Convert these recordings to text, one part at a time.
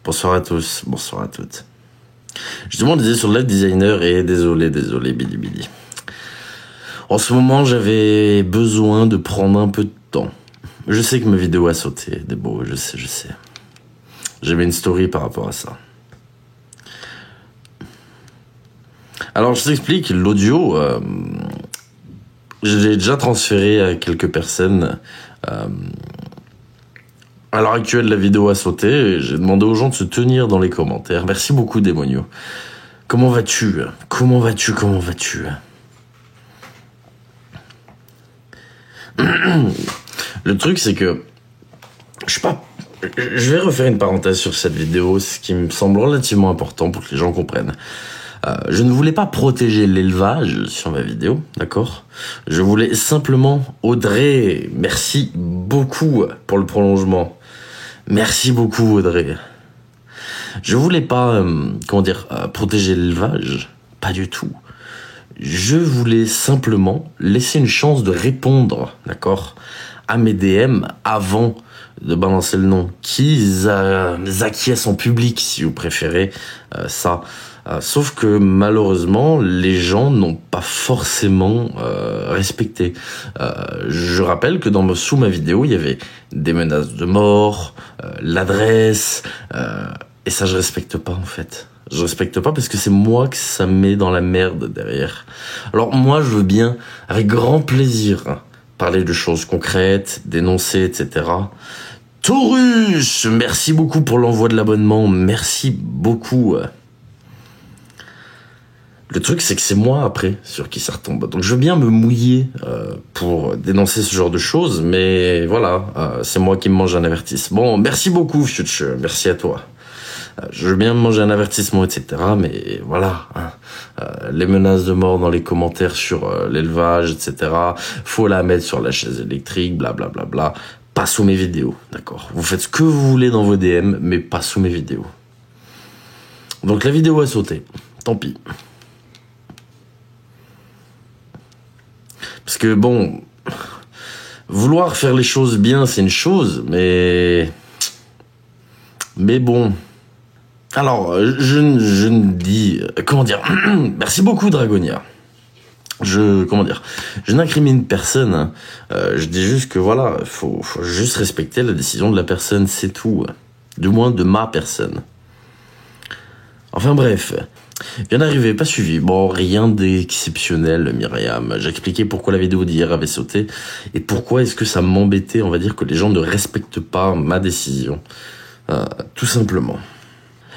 Bonsoir à tous, bonsoir à toutes. Justement, on disait sur Live Designer et désolé, Billy Billy. En ce moment, j'avais besoin de prendre un peu de temps. Je sais que ma vidéo a sauté, des beaux, je sais. J'avais une story par rapport à ça. Alors, je t'explique, l'audio, je l'ai déjà transféré à quelques personnes. À l'heure actuelle, la vidéo a sauté et j'ai demandé aux gens de se tenir dans les commentaires. Merci beaucoup, Démonio. Comment vas-tu? Comment vas-tu? Le truc, c'est que... Je vais refaire une parenthèse sur cette vidéo, ce qui me semble relativement important pour que les gens comprennent. Je ne voulais pas protéger l'élevage sur ma vidéo, d'accord? Je voulais simplement... Audrey, merci beaucoup pour le prolongement. Merci beaucoup, Audrey. Je voulais pas, protéger l'élevage. Pas du tout. Je voulais simplement laisser une chance de répondre, d'accord, à mes DM avant de balancer le nom. Qu'ils acquiescent en public, si vous préférez ça. Sauf que malheureusement, les gens n'ont pas forcément respecté. Je rappelle que sous ma vidéo, il y avait des menaces de mort, l'adresse, et ça je respecte pas en fait. Je respecte pas parce que c'est moi que ça met dans la merde derrière. Alors moi, je veux bien, avec grand plaisir, parler de choses concrètes, dénoncer, etc. Taurus, merci beaucoup pour l'envoi de l'abonnement, merci beaucoup. Le truc, c'est que c'est moi, après, sur qui ça retombe. Donc, je veux bien me mouiller pour dénoncer ce genre de choses, mais voilà, c'est moi qui me mange un avertissement. Merci beaucoup, Future, merci à toi. Je veux bien me manger un avertissement, etc., mais voilà. Les menaces de mort dans les commentaires sur l'élevage, etc., faut la mettre sur la chaise électrique, blablabla. Bla, bla, bla. Pas sous mes vidéos, d'accord? Vous faites ce que vous voulez dans vos DM, mais pas sous mes vidéos. Donc, la vidéo a sauté. Tant pis. Parce que bon, vouloir faire les choses bien, c'est une chose, mais bon. Alors, je ne dis... Merci beaucoup, Dragonia. Je n'incrimine personne. Je dis juste que voilà, faut juste respecter la décision de la personne, c'est tout. Du moins, de ma personne. Enfin bref... Bien arrivé, pas suivi. Bon, rien d'exceptionnel, Myriam. J'ai expliqué pourquoi la vidéo d'hier avait sauté et pourquoi est-ce que ça m'embêtait, on va dire, que les gens ne respectent pas ma décision. Tout simplement.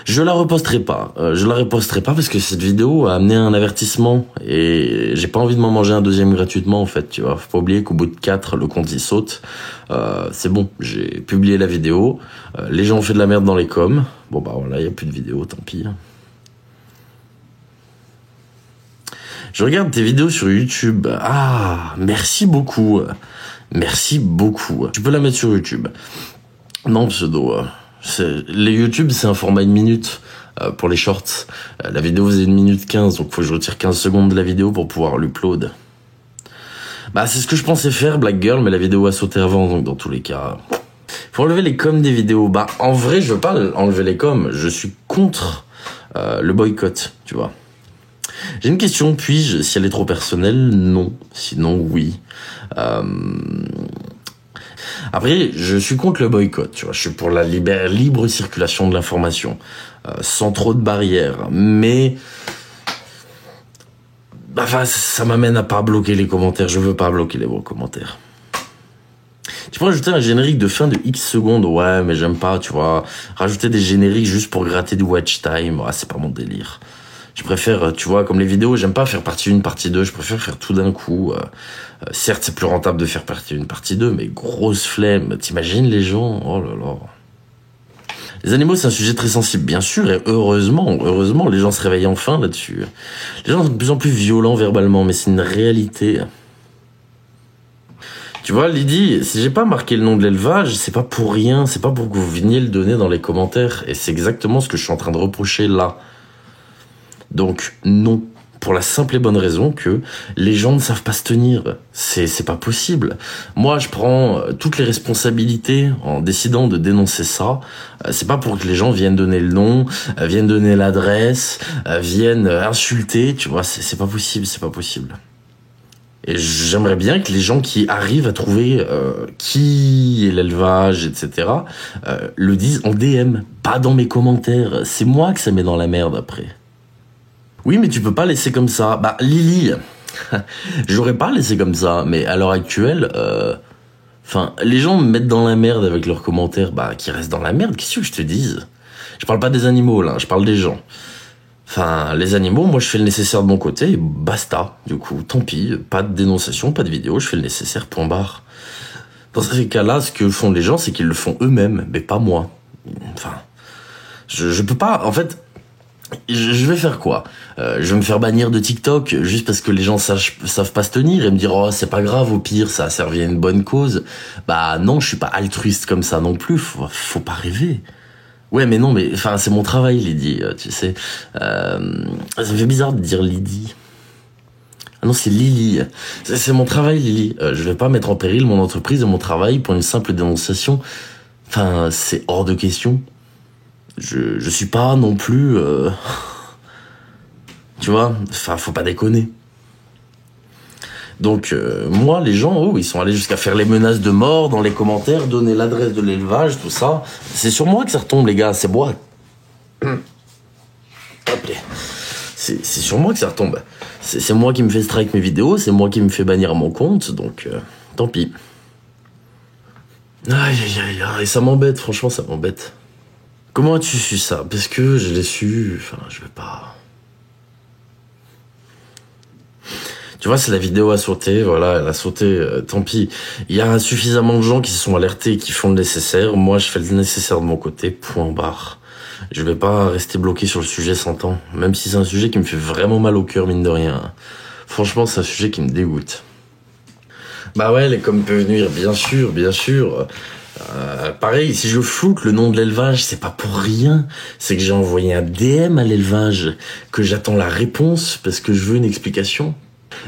Je la reposterai pas. Parce que cette vidéo a amené un avertissement et j'ai pas envie de m'en manger un deuxième gratuitement, en fait, tu vois. Faut pas oublier qu'au bout de 4, le compte il saute. C'est bon, j'ai publié la vidéo. Les gens ont fait de la merde dans les coms. Bon, bah voilà, y a plus de vidéo, tant pis. Je regarde tes vidéos sur YouTube. Ah, merci beaucoup. Merci beaucoup. Tu peux la mettre sur YouTube. Non, pseudo. Les YouTube, c'est un format 1 minute pour les shorts. La vidéo faisait 1 minute 15, donc faut que je retire 15 secondes de la vidéo pour pouvoir l'upload. Bah, c'est ce que je pensais faire, Black Girl, mais la vidéo a sauté avant, donc dans tous les cas... Faut enlever les coms des vidéos. Bah, en vrai, je veux pas enlever les coms. Je suis contre le boycott, tu vois. J'ai une question, puis-je, si elle est trop personnelle, non. Sinon, oui. Après, je suis contre le boycott, tu vois. Je suis pour la libre circulation de l'information, sans trop de barrières. Mais, ça m'amène à pas bloquer les commentaires. Je veux pas bloquer les commentaires. Tu peux rajouter un générique de fin de X secondes, ouais, mais j'aime pas, tu vois. Rajouter des génériques juste pour gratter du watch time, c'est pas mon délire. Je préfère, tu vois, comme les vidéos, j'aime pas faire partie 1, partie 2, je préfère faire tout d'un coup. Certes, c'est plus rentable de faire partie 1, partie 2, mais grosse flemme. T'imagines les gens? Oh là là. Les animaux, c'est un sujet très sensible, bien sûr, et heureusement, les gens se réveillent enfin là-dessus. Les gens sont de plus en plus violents verbalement, mais c'est une réalité. Tu vois, Lydie, si j'ai pas marqué le nom de l'élevage, c'est pas pour rien, c'est pas pour que vous veniez le donner dans les commentaires, et c'est exactement ce que je suis en train de reprocher là. Donc, non, Pour la simple et bonne raison que les gens ne savent pas se tenir. C'est pas possible. Moi, je prends toutes les responsabilités en décidant de dénoncer ça. C'est pas pour que les gens viennent donner le nom, viennent donner l'adresse, viennent insulter, tu vois, c'est pas possible, c'est pas possible. Et j'aimerais bien que les gens qui arrivent à trouver qui est l'élevage, etc., le disent en DM, pas dans mes commentaires. C'est moi que ça met dans la merde après. Oui, mais tu peux pas laisser comme ça. Bah, Lily, j'aurais pas laissé comme ça, mais à l'heure actuelle, les gens me mettent dans la merde avec leurs commentaires, bah, qui restent dans la merde, qu'est-ce que je te dise? Je parle pas des animaux, là, je parle des gens. Enfin, les animaux, moi, je fais le nécessaire de mon côté, et basta. Du coup, tant pis, pas de dénonciation, pas de vidéo, je fais le nécessaire, point barre. Dans ces cas-là, ce que font les gens, c'est qu'ils le font eux-mêmes, mais pas moi. Enfin, je peux pas, en fait... Je vais faire quoi? Je vais me faire bannir de TikTok juste parce que les gens savent pas se tenir et me dire oh c'est pas grave, au pire ça a servi à une bonne cause. Bah non, je suis pas altruiste comme ça non plus, faut pas rêver. Ouais mais non mais enfin c'est mon travail Lydie, tu sais. Ça me fait bizarre de dire Lydie. Ah non c'est Lily. C'est mon travail Lily. Je vais pas mettre en péril mon entreprise et mon travail pour une simple dénonciation. Enfin c'est hors de question. Je suis pas non plus... tu vois, enfin, faut pas déconner. Donc, moi, les gens, oh, ils sont allés jusqu'à faire les menaces de mort dans les commentaires, donner l'adresse de l'élevage, tout ça. C'est sur moi que ça retombe, les gars, c'est moi. C'est sur moi que ça retombe. C'est moi qui me fais strike mes vidéos, c'est moi qui me fais bannir mon compte, donc tant pis. Aïe, aïe, aïe, aïe, ça m'embête, franchement, ça m'embête. Comment as-tu su ça? Parce que je l'ai su... Enfin, je vais pas... Tu vois, c'est la vidéo a sauté, voilà, elle a sauté, tant pis. Il y a suffisamment de gens qui se sont alertés, qui font le nécessaire. Moi, je fais le nécessaire de mon côté, point barre. Je vais pas rester bloqué sur le sujet 100 ans. Même si c'est un sujet qui me fait vraiment mal au cœur, mine de rien. Franchement, c'est un sujet qui me dégoûte. Bah ouais, les coms peuvent venir, bien sûr, bien sûr. Pareil, si je floute le nom de l'élevage, c'est pas pour rien. C'est que j'ai envoyé un DM à l'élevage, que j'attends la réponse parce que je veux une explication.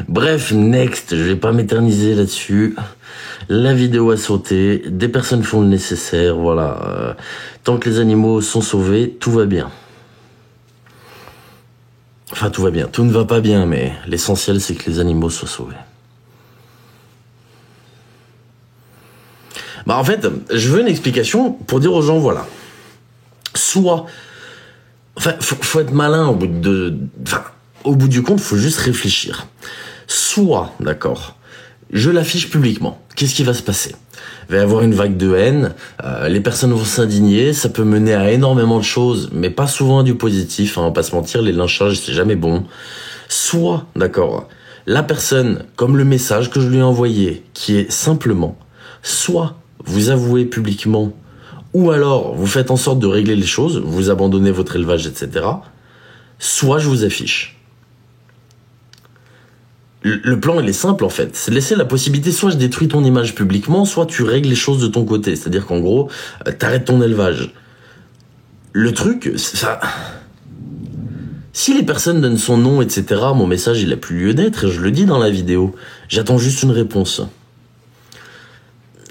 Bref, next, je vais pas m'éterniser là-dessus. La vidéo a sauté, des personnes font le nécessaire, voilà. Tant que les animaux sont sauvés, tout va bien. Enfin, tout va bien. Tout ne va pas bien, mais l'essentiel, c'est que les animaux soient sauvés. Bah en fait, je veux une explication pour dire aux gens, voilà. Soit... Enfin, faut être malin au bout du compte, faut juste réfléchir. Soit, d'accord, je l'affiche publiquement. Qu'est-ce qui va se passer? Il va y avoir une vague de haine, les personnes vont s'indigner, ça peut mener à énormément de choses, mais pas souvent à du positif, hein, on va pas se mentir, les lynchages, c'est jamais bon. Soit, d'accord, la personne, comme le message que je lui ai envoyé, qui est simplement, soit vous avouez publiquement, ou alors vous faites en sorte de régler les choses, vous abandonnez votre élevage, etc., soit je vous affiche. Le plan, il est simple, en fait. C'est de laisser la possibilité, soit je détruis ton image publiquement, soit tu règles les choses de ton côté. C'est-à-dire qu'en gros, t'arrêtes ton élevage. Le truc, ça... Si les personnes donnent son nom, etc., mon message, il a plus lieu d'être, et je le dis dans la vidéo. J'attends juste une réponse.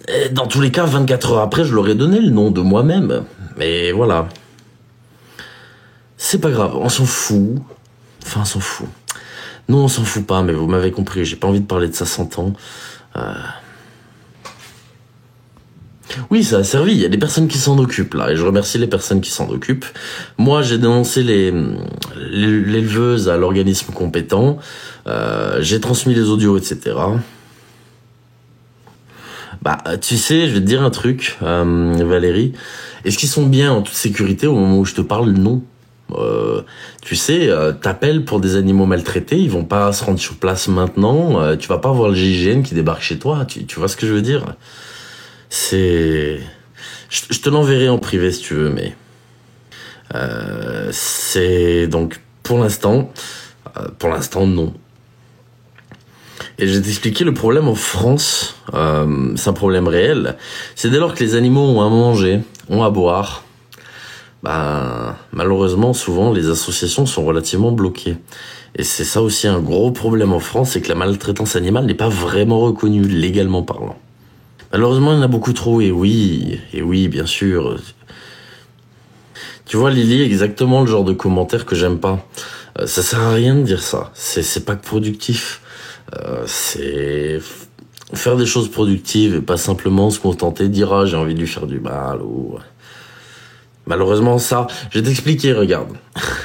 Et dans tous les cas, 24 heures après, je leur ai donné le nom de moi-même. Mais voilà. C'est pas grave, on s'en fout. Enfin, on s'en fout. Non, on s'en fout pas, mais vous m'avez compris, j'ai pas envie de parler de ça 100 ans. Oui, ça a servi, il y a des personnes qui s'en occupent, là, et je remercie les personnes qui s'en occupent. Moi, j'ai dénoncé l'éleveuse à l'organisme compétent, j'ai transmis les audios, etc. Bah, tu sais, je vais te dire un truc, Valérie. Est-ce qu'ils sont bien en toute sécurité au moment où je te parle? Non. Tu sais, t'appelles pour des animaux maltraités, ils vont pas se rendre sur place maintenant, tu vas pas voir le GIGN qui débarque chez toi, tu vois ce que je veux dire? C'est... Je te l'enverrai en privé si tu veux, mais... c'est... Donc, pour l'instant, non. Et je vais t'expliquer le problème en France, c'est un problème réel, c'est dès lors que les animaux ont à manger, ont à boire, Malheureusement, souvent, les associations sont relativement bloquées. Et c'est ça aussi un gros problème en France, c'est que la maltraitance animale n'est pas vraiment reconnue, légalement parlant. Malheureusement, il y en a beaucoup trop, et oui, bien sûr. Tu vois, Lily, exactement le genre de commentaire que j'aime pas. Ça sert à rien de dire ça. C'est pas productif. C'est faire des choses productives et pas simplement se contenter de dire « Ah, j'ai envie de lui faire du mal » ou... Malheureusement, ça, je vais t'expliquer, regarde.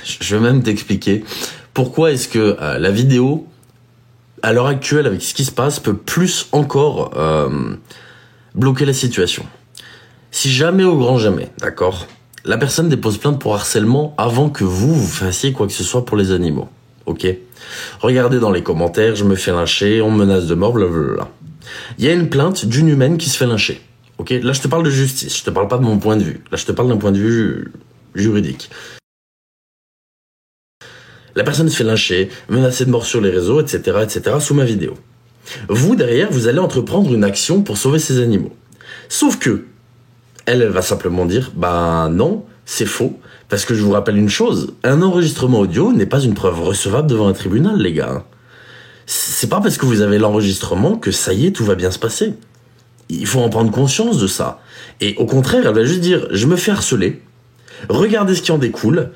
Je vais même t'expliquer pourquoi est-ce que la vidéo, à l'heure actuelle, avec ce qui se passe, peut plus encore bloquer la situation. Si jamais au grand jamais, d'accord, la personne dépose plainte pour harcèlement avant que vous fassiez quoi que ce soit pour les animaux, ok? Regardez dans les commentaires, je me fais lyncher, on me menace de mort, blablabla. Il y a une plainte d'une humaine qui se fait lyncher. Ok, là je te parle de justice, je te parle pas de mon point de vue. Là je te parle d'un point de vue juridique. La personne se fait lyncher, menacée de mort sur les réseaux, etc., sous ma vidéo. Vous, derrière, vous allez entreprendre une action pour sauver ces animaux. Sauf que, elle va simplement dire, non, c'est faux, parce que je vous rappelle une chose, un enregistrement audio n'est pas une preuve recevable devant un tribunal, les gars. C'est pas parce que vous avez l'enregistrement que ça y est, tout va bien se passer. Il faut en prendre conscience de ça. Et au contraire, elle va juste dire, je me fais harceler, regardez ce qui en découle,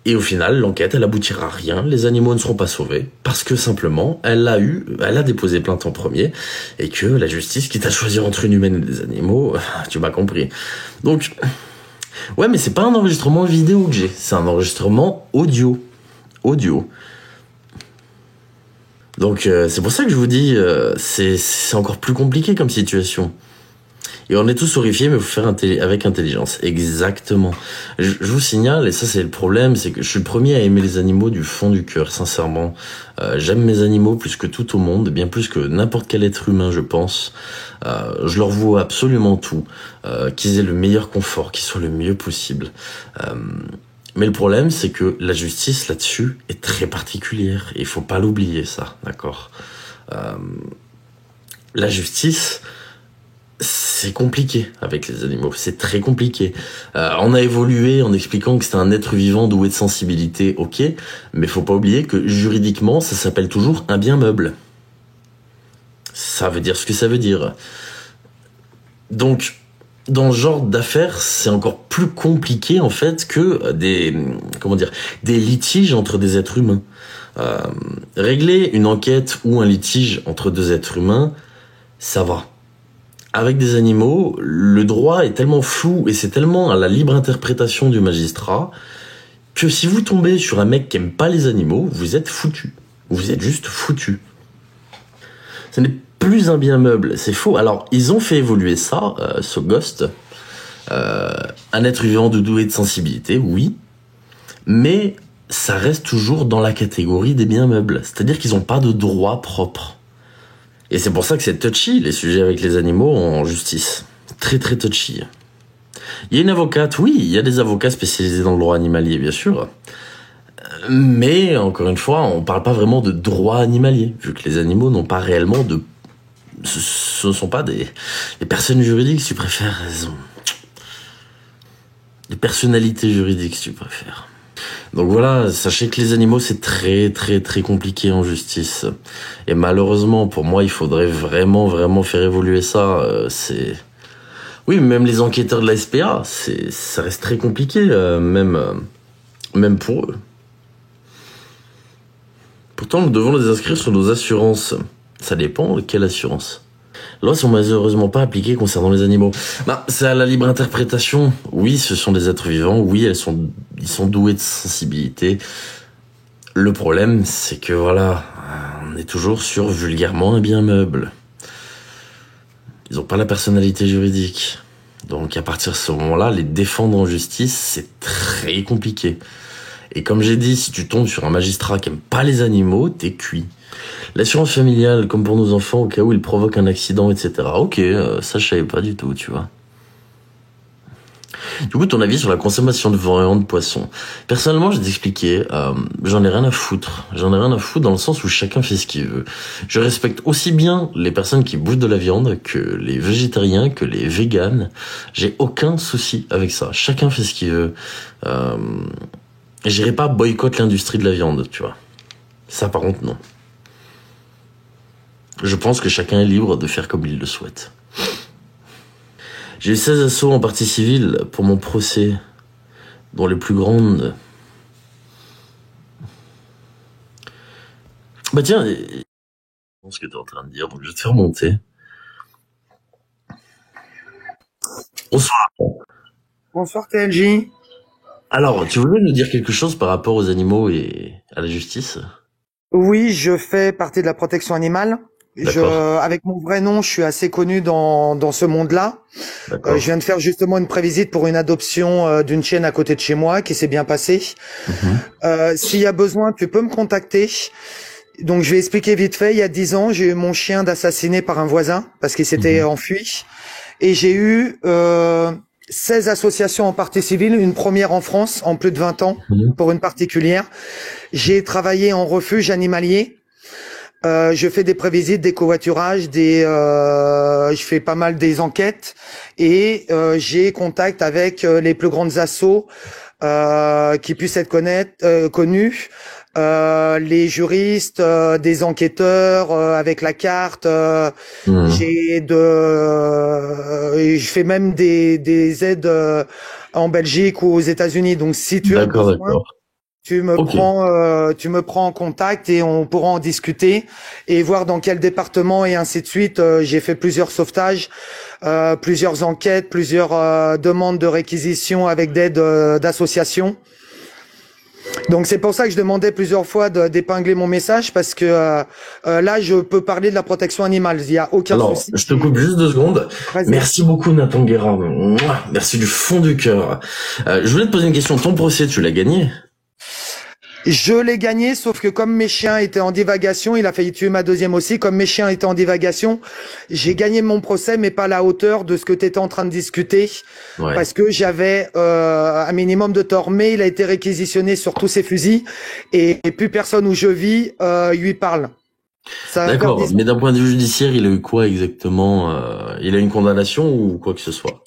et au final, l'enquête, elle aboutira à rien, les animaux ne seront pas sauvés, parce que simplement, elle a déposé plainte en premier, et que la justice, quitte à choisir entre une humaine et des animaux, tu m'as compris. Donc, ouais, mais c'est pas un enregistrement vidéo que j'ai, c'est un enregistrement audio. Donc c'est pour ça que je vous dis, c'est encore plus compliqué comme situation. Et on est tous horrifiés, mais il faut faire avec intelligence. Exactement. Je vous signale, et ça c'est le problème, c'est que je suis le premier à aimer les animaux du fond du cœur, sincèrement. J'aime mes animaux plus que tout au monde, bien plus que n'importe quel être humain, je pense. Je leur voue absolument tout. Qu'ils aient le meilleur confort, qu'ils soient le mieux possible. Mais le problème, c'est que la justice là-dessus est très particulière. Et il faut pas l'oublier, ça, d'accord? La justice, c'est compliqué avec les animaux. C'est très compliqué. On a évolué en expliquant que c'était un être vivant doué de sensibilité, ok. Mais faut pas oublier que juridiquement, ça s'appelle toujours un bien meuble. Ça veut dire ce que ça veut dire. Donc, dans ce genre d'affaires, c'est encore plus compliqué en fait que des litiges entre des êtres humains. Régler une enquête ou un litige entre deux êtres humains, ça va. Avec des animaux, le droit est tellement flou et c'est tellement à la libre interprétation du magistrat que si vous tombez sur un mec qui aime pas les animaux, vous êtes foutu. Vous êtes juste foutu. Ce n'est plus un bien meuble, c'est faux. Alors, ils ont fait évoluer ça, ce Ghost. Un être vivant doué de sensibilité, oui. Mais ça reste toujours dans la catégorie des biens meubles. C'est-à-dire qu'ils n'ont pas de droit propre. Et c'est pour ça que c'est touchy, les sujets avec les animaux en justice. Très très touchy. Il y a une avocate, oui, il y a des avocats spécialisés dans le droit animalier, bien sûr. Mais, encore une fois, on parle pas vraiment de droit animalier, vu que les animaux n'ont pas réellement de... Ce ne sont pas des personnes juridiques, si tu préfères. Elles ont des personnalités juridiques, si tu préfères. Donc voilà, sachez que les animaux, c'est très très très compliqué en justice. Et malheureusement, pour moi, il faudrait vraiment faire évoluer ça. Oui, même les enquêteurs de la SPA, ça reste très compliqué, même pour eux. Pourtant, nous devons les inscrire sur nos assurances. Ça dépend de quelle assurance. Les lois sont malheureusement pas appliquées concernant les animaux. C'est à la libre interprétation. Oui, ce sont des êtres vivants. Oui, ils sont doués de sensibilité. Le problème, c'est que voilà, on est toujours sur vulgairement un bien meuble. Ils n'ont pas la personnalité juridique. Donc à partir de ce moment-là, les défendre en justice, c'est très compliqué. Et comme j'ai dit, si tu tombes sur un magistrat qui aime pas les animaux, t'es cuit. L'assurance familiale, comme pour nos enfants, au cas où ils provoquent un accident, etc. Ok, ça je savais pas du tout, tu vois. Du coup, ton avis sur la consommation de viande, de poisson. Personnellement, je vais t'expliquer, j'en ai rien à foutre. J'en ai rien à foutre dans le sens où chacun fait ce qu'il veut. Je respecte aussi bien les personnes qui bouffent de la viande que les végétariens, que les véganes. J'ai aucun souci avec ça. Chacun fait ce qu'il veut. J'irai pas boycotter l'industrie de la viande, tu vois. Ça, par contre, non. Je pense que chacun est libre de faire comme il le souhaite. J'ai eu 16 assauts en partie civile pour mon procès, dont les plus grandes... Bah tiens, je pense ce que t'es en train de dire, donc je vais te faire monter. Bonsoir. Bonsoir TLJ. Alors, tu voulais nous dire quelque chose par rapport aux animaux et à la justice? Oui, je fais partie de la protection animale. D'accord, Avec mon vrai nom, je suis assez connu dans ce monde-là. Je d'accord. viens de faire justement une prévisite pour une adoption d'une chienne à côté de chez moi qui s'est bien passée. Mhm, S'il y a besoin, tu peux me contacter. Donc je vais expliquer vite fait. Il y a 10 ans, j'ai eu mon chien d'assassiné par un voisin parce qu'il s'était mhm, enfui. Et j'ai eu 16 associations en partie civile, une première en France en plus de 20 ans mhm. pour une particulière. J'ai travaillé en refuge animalier. Je fais des prévisites, des covoiturages, je fais pas mal des enquêtes et j'ai contact avec les plus grandes assos qui puissent être connus, les juristes, des enquêteurs avec la carte. Mhm. Je fais même des aides en Belgique ou aux États-Unis. Donc si tu as D'accord, besoin, d'accord. Ok. tu me prends en contact et on pourra en discuter et voir dans quel département et ainsi de suite. J'ai fait plusieurs sauvetages, plusieurs enquêtes, plusieurs demandes de réquisition avec d'aide d'associations. Donc c'est pour ça que je demandais plusieurs fois d'épingler mon message parce que là je peux parler de la protection animale, il y a aucun Alors, souci. je te coupe juste 2 secondes. Vas-y. Merci beaucoup, Nathan Guérard. Mouah, merci du fond du cœur. Je voulais te poser une question. Ton procès, tu l'as gagné? Je l'ai gagné, sauf que comme mes chiens étaient en divagation, il a failli tuer ma deuxième aussi. Comme mes chiens étaient en divagation, j'ai gagné mon procès, mais pas à la hauteur de ce que tu étais en train de discuter, Ouais. parce que j'avais un minimum de tort. Mais il a été réquisitionné sur tous ses fusils, et plus personne où je vis lui parle. Ça va faire D'accord. 10 Mais ans. d'un point de vue judiciaire, il a eu quoi exactement? Il a eu une condamnation ou quoi que ce soit?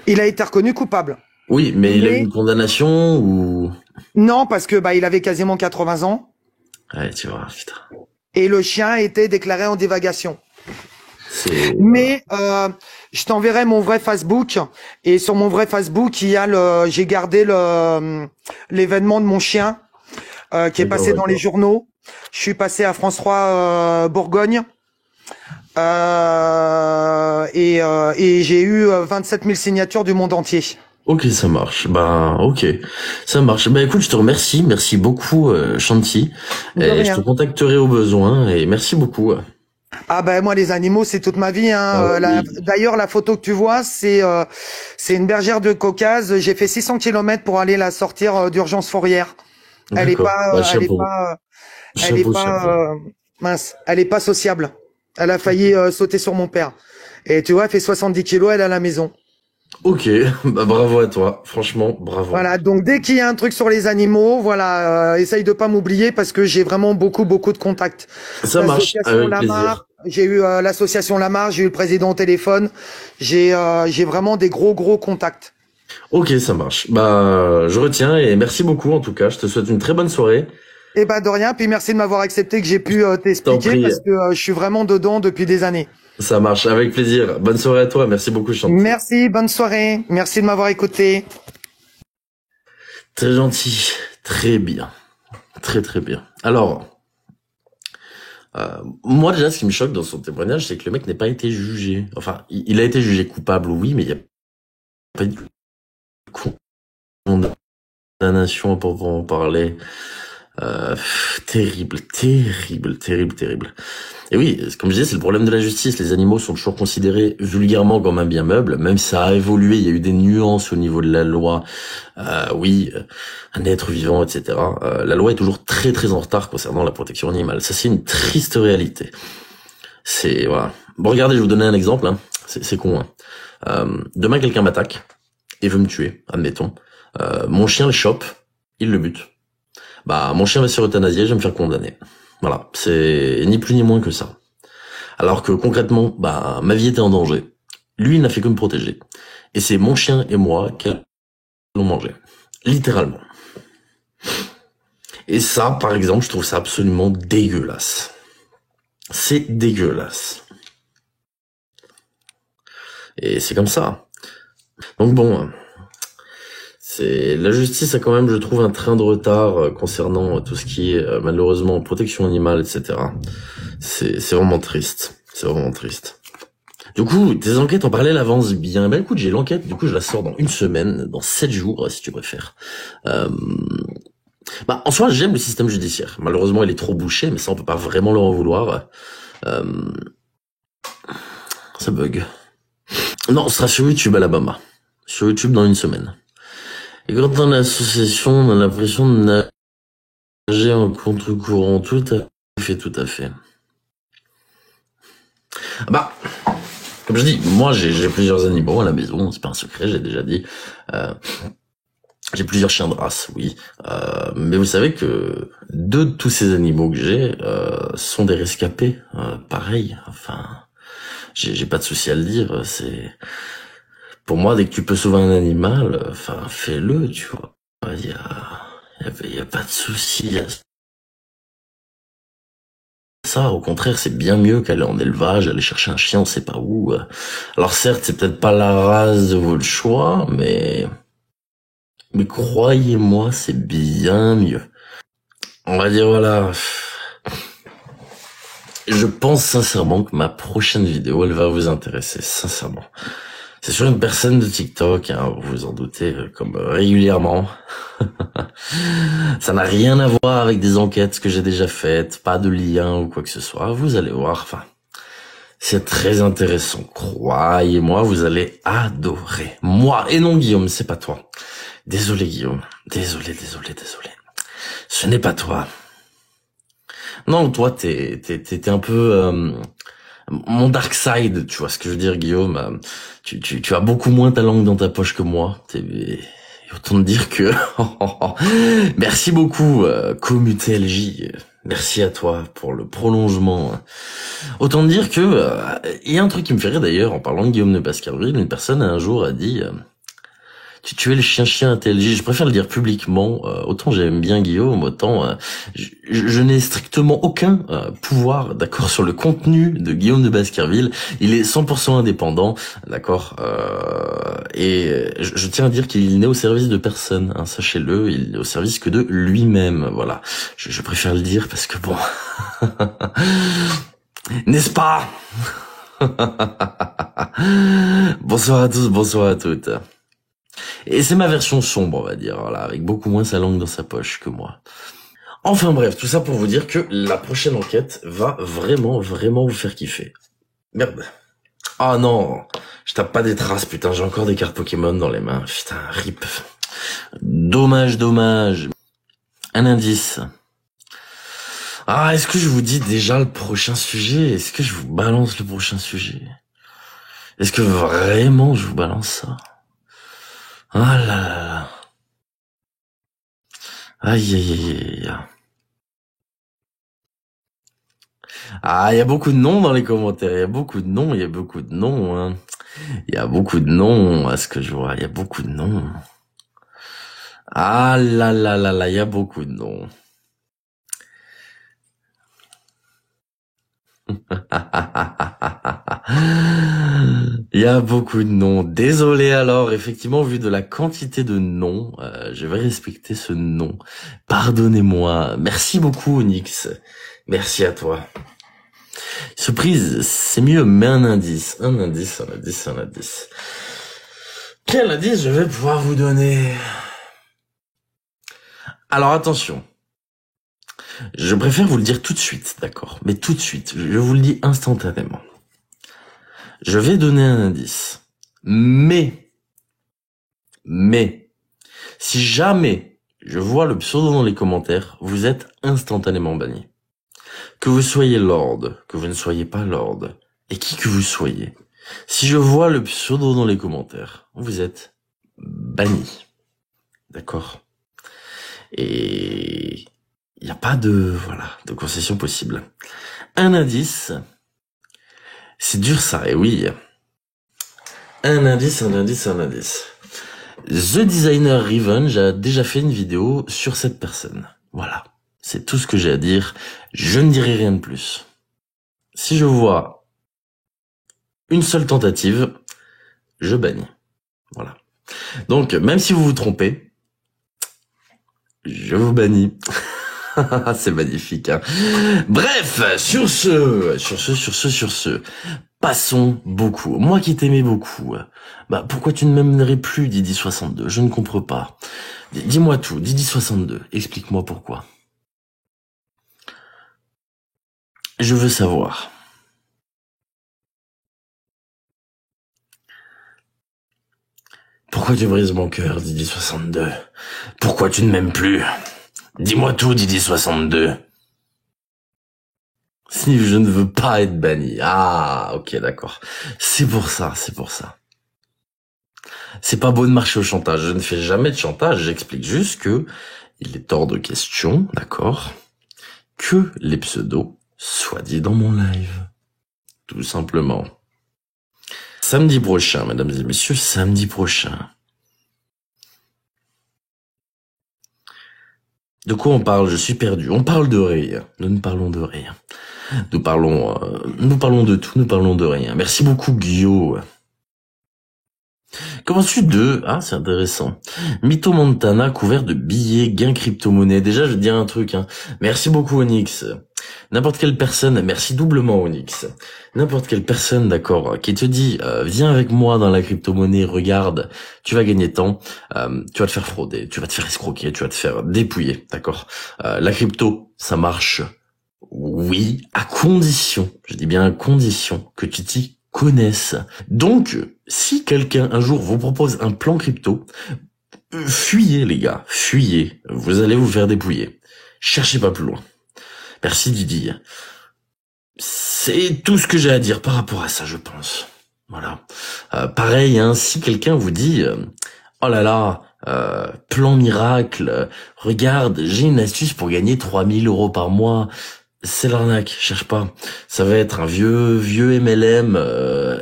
Il a été reconnu coupable. Oui, mais il a eu Mais une condamnation ou... non, parce que il avait quasiment 80 ans, Ouais, tu vois, putain. et le chien a été déclaré en divagation. C'est... Mais je t'enverrai mon vrai Facebook et sur mon vrai Facebook il y a j'ai gardé l'événement de mon chien qui est D'accord, passé dans les d'accord. journaux. Je suis passé à France 3 Bourgogne et j'ai eu 27 000 signatures du monde entier. Ok, ça marche. Bah, ok. Ça marche. Bah, écoute, je te remercie. Merci beaucoup, Shanti. De Et je te rien. contacterai au besoin. Et merci beaucoup. Ah ben moi les animaux c'est toute ma vie hein. Ah oui. D'ailleurs la photo que tu vois c'est une bergère de Caucase. J'ai fait 600 kilomètres pour aller la sortir d'urgence fourrière. Elle est D'accord. pas Bah, euh, elle est chapeau. pas elle est Chapeau, chapeau. pas mince, elle est pas sociable. Elle a failli sauter sur mon père. Et tu vois, elle fait 70 kilos, elle est à la maison. Ok. Bah, bravo à toi. Franchement, bravo. Voilà, donc dès qu'il y a un truc sur les animaux, voilà, essaye de pas m'oublier parce que j'ai vraiment beaucoup de contacts. Ça marche. L'association Avec Lamar, plaisir. j'ai eu l'association Lamar, j'ai eu le président au téléphone. J'ai vraiment des gros contacts. Ok, ça marche. Bah, je retiens et merci beaucoup en tout cas. Je te souhaite une très bonne soirée. Et bah de rien, puis merci de m'avoir accepté que j'ai pu Je t'en t'expliquer prie. parce que je suis vraiment dedans depuis des années. Ça marche. Avec plaisir. Bonne soirée à toi. Merci beaucoup, Shanti. Merci, bonne soirée. Merci de m'avoir écouté. Très gentil. Très bien. Très, très bien. Alors, moi déjà, ce qui me choque dans son témoignage, c'est que le mec n'a pas été jugé. Enfin, il a été jugé coupable, oui, mais il n'y a pas eu de condamnation à proprement parler. Terrible. Et oui, comme je disais, c'est le problème de la justice. Les animaux sont toujours considérés vulgairement comme un bien meuble, même si ça a évolué, il y a eu des nuances au niveau de la loi. Oui, un être vivant, etc. La loi est toujours très en retard concernant la protection animale. Ça, c'est une triste réalité. C'est voilà. Bon, regardez, je vais vous donner un exemple. Hein. C'est con. Hein. Demain, quelqu'un m'attaque. et veut me tuer, admettons. Mon chien le chope, il le bute. Bah, mon chien va se faire euthanasier, je vais me faire condamner. Voilà, c'est ni plus ni moins que ça. Alors que concrètement, bah, ma vie était en danger. Lui, il n'a fait que me protéger. Et c'est mon chien et moi qui l'ont mangé. Littéralement. Et ça, par exemple, je trouve ça absolument dégueulasse. C'est dégueulasse. Et c'est comme ça. Donc bon, la justice a quand même, je trouve, un train de retard concernant tout ce qui est malheureusement protection animale, etc. C'est vraiment triste. C'est vraiment triste. Du coup, tes enquêtes en parallèle avancent bien. Ben écoute, j'ai l'enquête, du coup je la sors dans 1 semaine, dans 7 jours si tu préfères. Bah en soi j'aime le système judiciaire. Malheureusement il est trop bouché, mais ça on peut pas vraiment leur en vouloir. Ça bug. Non, ce sera sur YouTube Alabama. Sur YouTube dans 1 semaine. Et quand dans l'association, on a l'impression de nager en contre-courant. Tout à fait, tout à fait. Bah, comme je dis, moi j'ai plusieurs animaux à la maison, c'est pas un secret, j'ai déjà dit. J'ai plusieurs chiens de race, oui. Mais vous savez que 2 de tous ces animaux que j'ai sont des rescapés. Pareil, enfin, j'ai pas de souci à le dire. C'est pour moi, dès que tu peux sauver un animal, enfin, fais-le, tu vois. Il y a pas de souci à ça. Au contraire, c'est bien mieux qu'aller en élevage, aller chercher un chien, on sait pas où. Alors certes, c'est peut-être pas la race de votre choix, mais croyez-moi, c'est bien mieux. On va dire voilà. Je pense sincèrement que ma prochaine vidéo, elle va vous intéresser, sincèrement. C'est sur une personne de TikTok, hein, vous vous en doutez, comme régulièrement. Ça n'a rien à voir avec des enquêtes que j'ai déjà faites, pas de lien ou quoi que ce soit. Vous allez voir, enfin, c'est très intéressant. Croyez-moi, vous allez adorer. Moi, et non Guillaume, c'est pas toi. Désolé Guillaume, désolé. Ce n'est pas toi. Non, toi, t'es un peu mon dark side, tu vois ce que je veux dire, Guillaume. Tu as beaucoup moins ta langue dans ta poche que moi. Autant te dire que merci beaucoup, ComuTLJ. Merci à toi pour le prolongement. Autant te dire que il y a un truc qui me fait rire d'ailleurs en parlant de Guillaume de Baskerville. Une personne un jour a dit tu es le chien TLJ. Je préfère le dire publiquement. Autant j'aime bien Guillaume, autant je n'ai strictement aucun pouvoir, d'accord, sur le contenu de Guillaume de Baskerville. Il est 100% indépendant, d'accord. Et je tiens à dire qu'il n'est au service de personne, hein, sachez-le. Il n'est au service que de lui-même. Voilà. Je préfère le dire parce que bon, n'est-ce pas? Bonsoir à tous, bonsoir à toutes. Et c'est ma version sombre, on va dire, voilà, avec beaucoup moins sa langue dans sa poche que moi. Enfin bref, tout ça pour vous dire que la prochaine enquête va vraiment vous faire kiffer. Merde. Ah non, je tape pas des traces, putain, j'ai encore des cartes Pokémon dans les mains. Putain, rip. Dommage. Un indice. Ah, est-ce que je vous dis déjà le prochain sujet? Est-ce que je vous balance le prochain sujet? Est-ce que vraiment je vous balance ça? Ah là là. Aïe. Ah, il y a beaucoup de noms dans les commentaires. Il y a beaucoup de noms. Hein. Il y a beaucoup de noms à ce que je vois. Il y a beaucoup de noms. Ah là, il y a beaucoup de noms. Il y a beaucoup de noms. Désolé alors, effectivement, vu de la quantité de noms, je vais respecter ce nom. Pardonnez-moi. Merci beaucoup, Onyx. Merci à toi. Surprise, c'est mieux, mais un indice. Un indice. Quel indice je vais pouvoir vous donner? Alors attention. Je préfère vous le dire tout de suite, d'accord? Mais tout de suite, je vous le dis instantanément. Je vais donner un indice. Mais, si jamais je vois le pseudo dans les commentaires, vous êtes instantanément banni. Que vous soyez Lord, que vous ne soyez pas Lord, et qui que vous soyez, si je vois le pseudo dans les commentaires, vous êtes banni. D'accord? Et il n'y a pas de concession possible. Un indice, c'est dur ça, et oui. Un indice. The Designer Revenge a déjà fait une vidéo sur cette personne. Voilà. C'est tout ce que j'ai à dire. Je ne dirai rien de plus. Si je vois une seule tentative, je bannis. Voilà. Donc, même si vous vous trompez, je vous bannis. C'est magnifique, hein. Bref, sur ce, passons beaucoup. Moi qui t'aimais beaucoup, pourquoi tu ne m'aimerais plus, Didi62? Je ne comprends pas. Dis-moi tout, Didi62, explique-moi pourquoi. Je veux savoir. Pourquoi tu brises mon cœur, Didi62? Pourquoi tu ne m'aimes plus? Dis-moi tout, Didi62. Si je ne veux pas être banni. Ah, ok, d'accord. C'est pour ça. C'est pas beau de marcher au chantage. Je ne fais jamais de chantage. J'explique juste que il est hors de question, d'accord, que les pseudos soient dits dans mon live. Tout simplement. Samedi prochain, mesdames et messieurs, samedi prochain. De quoi on parle? Je suis perdu. On parle de rien. Nous ne parlons de rien. Nous parlons de tout. Nous parlons de rien. Merci beaucoup, Guillaume. Comment tu de... Ah, c'est intéressant. Mytho Montana couvert de billets, gains crypto-monnaie. Déjà, je vais te dire un truc, hein. Merci beaucoup, Onyx. N'importe quelle personne, merci doublement, Onyx. N'importe quelle personne, d'accord, qui te dit, viens avec moi dans la crypto-monnaie, regarde, tu vas gagner tant, tu vas te faire frauder, tu vas te faire escroquer, tu vas te faire dépouiller, d'accord. La crypto, ça marche, oui, à condition, je dis bien à condition, que tu t'y connaisses. Donc, si quelqu'un un jour vous propose un plan crypto, fuyez les gars, fuyez, vous allez vous faire dépouiller. Cherchez pas plus loin. Merci Didi. C'est tout ce que j'ai à dire par rapport à ça, je pense. Voilà. Pareil, hein, si quelqu'un vous dit, oh là là, plan miracle, regarde, j'ai une astuce pour gagner 3000 € par mois. C'est l'arnaque, cherche pas. Ça va être un vieux MLM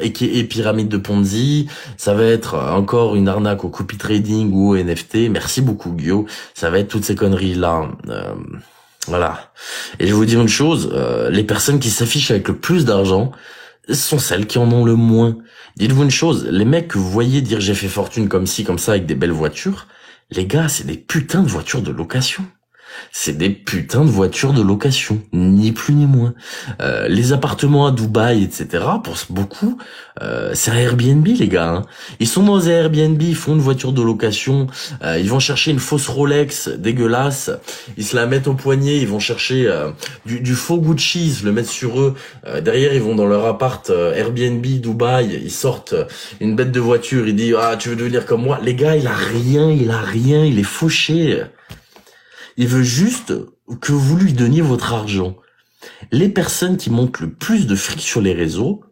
et pyramide de Ponzi. Ça va être encore une arnaque au copy trading ou au NFT. Merci beaucoup Guillaume. Ça va être toutes ces conneries là. Voilà. Et je vais vous dire une chose, les personnes qui s'affichent avec le plus d'argent sont celles qui en ont le moins. Dites-vous une chose, les mecs que vous voyez dire j'ai fait fortune comme ci, comme ça avec des belles voitures, les gars, c'est des putains de voitures de location. C'est des putains de voitures de location, ni plus ni moins. Les appartements à Dubaï, etc., pour beaucoup, c'est un Airbnb, les gars. Hein. Ils sont dans un Airbnb, ils font une voiture de location, ils vont chercher une fausse Rolex dégueulasse, ils se la mettent au poignet, ils vont chercher du faux Gucci, ils se le mettent sur eux. Derrière, ils vont dans leur appart Airbnb, Dubaï, ils sortent une bête de voiture, ils disent « Ah, tu veux devenir comme moi ?» Les gars, il a rien, il est fauché. Il veut juste que vous lui donniez votre argent. Les personnes qui montent le plus de fric sur les réseaux,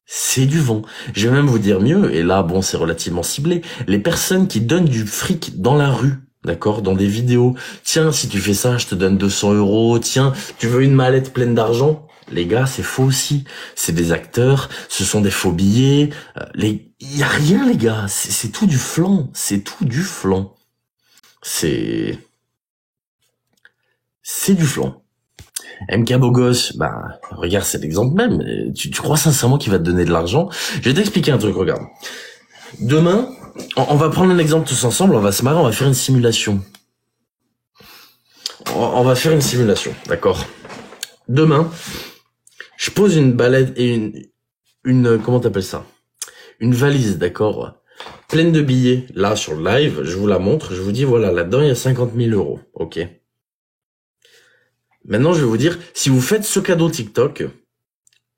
c'est du vent. Je vais même vous dire mieux, et là, bon, c'est relativement ciblé, les personnes qui donnent du fric dans la rue, d'accord, dans des vidéos. Tiens, si tu fais ça, je te donne 200 €. Tiens, tu veux une mallette pleine d'argent? Les gars, c'est faux aussi. C'est des acteurs, ce sont des faux billets. Il y a rien, les gars. C'est tout du flan. C'est tout du flan. C'est du flan. MK Bogos, regarde, c'est l'exemple même. Tu crois sincèrement qu'il va te donner de l'argent? Je vais t'expliquer un truc, regarde. Demain, on va prendre un exemple tous ensemble, on va se marrer, on va faire une simulation. On va faire une simulation, d'accord? Demain, je pose une balade et une comment t'appelles ça? Une valise, d'accord? Pleine de billets. Là, sur le live, je vous la montre, je vous dis, voilà, là-dedans, il y a 50 000 €, ok? Maintenant, je vais vous dire, si vous faites ce cadeau TikTok,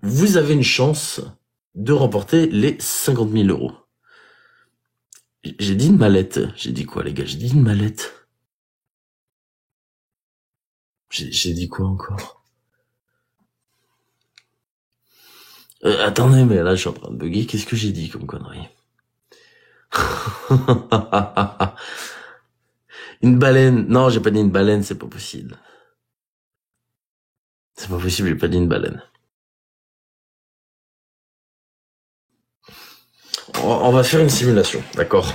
vous avez une chance de remporter les 50 000 €. J'ai dit une mallette. J'ai dit quoi, les gars? J'ai dit une mallette. J'ai dit quoi encore? Attendez, mais là, je suis en train de bugger. Qu'est-ce que j'ai dit comme connerie? Une baleine. Non, j'ai pas dit une baleine, c'est pas possible. C'est pas possible, j'ai pas dit une baleine. On va faire une simulation, d'accord?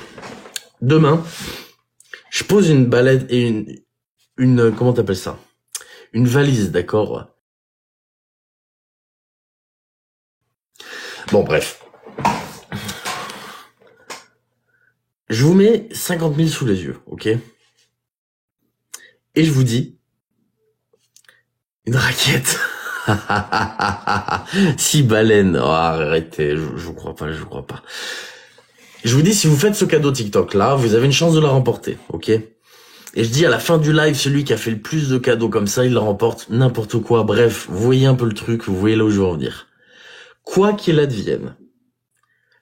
Demain, je pose une baleine et comment t'appelles ça? Une valise, d'accord? Bon, bref. Je vous mets 50 000 sous les yeux, ok? Et je vous dis, une raquette. 6 baleines. Oh, arrêtez, je vous crois pas, je vous crois pas. Je vous dis, si vous faites ce cadeau TikTok là, vous avez une chance de la remporter, ok? Et je dis à la fin du live, celui qui a fait le plus de cadeaux comme ça, il la remporte n'importe quoi. Bref, vous voyez un peu le truc, vous voyez là où je veux en venir. Quoi qu'il advienne,